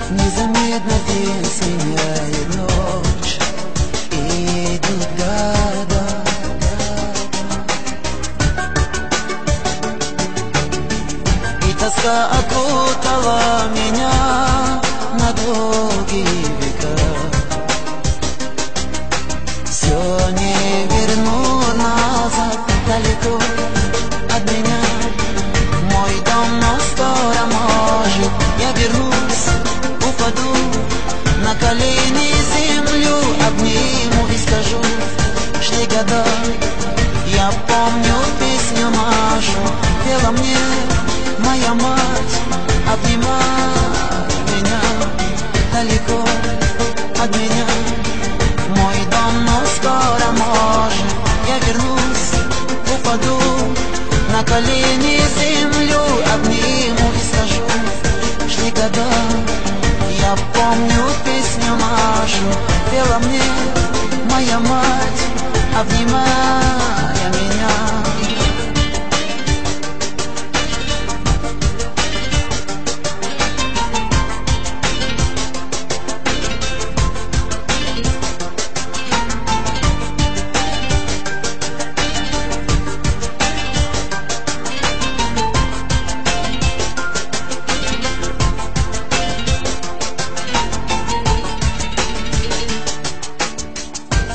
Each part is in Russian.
Незаметно день сменяет ночь, и идут года. И тоска окутала меня на долгие века. Все не вернуть назад, далеко от меня. Мой дом, но скоро, может, я вернусь, упаду на колени, землю обниму и скажу: шли года. Я помню песню нашу, пела мне моя мать, обнимая меня далеко от меня. Мой дом, но скоро, может, я вернусь, упаду на колени, землю обниму и скажу: шли года. Я помню песню нашу, пела мне моя мать, обнимая меня.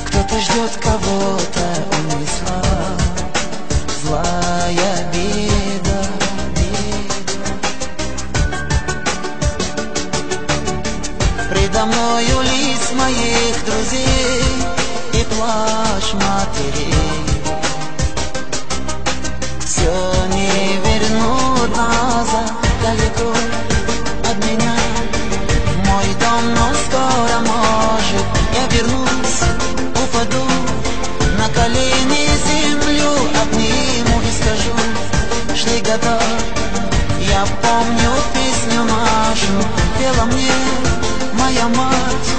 Кто-то ждет, кого-то унесла злая беда. Предо мною лист моих друзей и плач матерей. Все не вернут назад, далеко от меня. Мой дом, но скоро, может, я вернусь, упаду на колени, землю обниму и скажу: шли года. Я помню песню нашу, пела мне моя мать,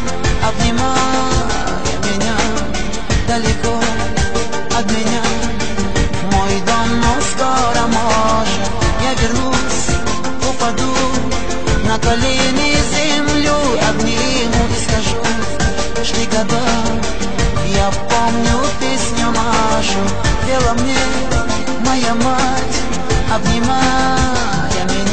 обнимая меня далеко от меня. Мой дом, но скоро, может, я вернусь, упаду на колени, землю обниму и скажу: шли года. Я помню песню нашу, пела мне моя мать, обнимая меня.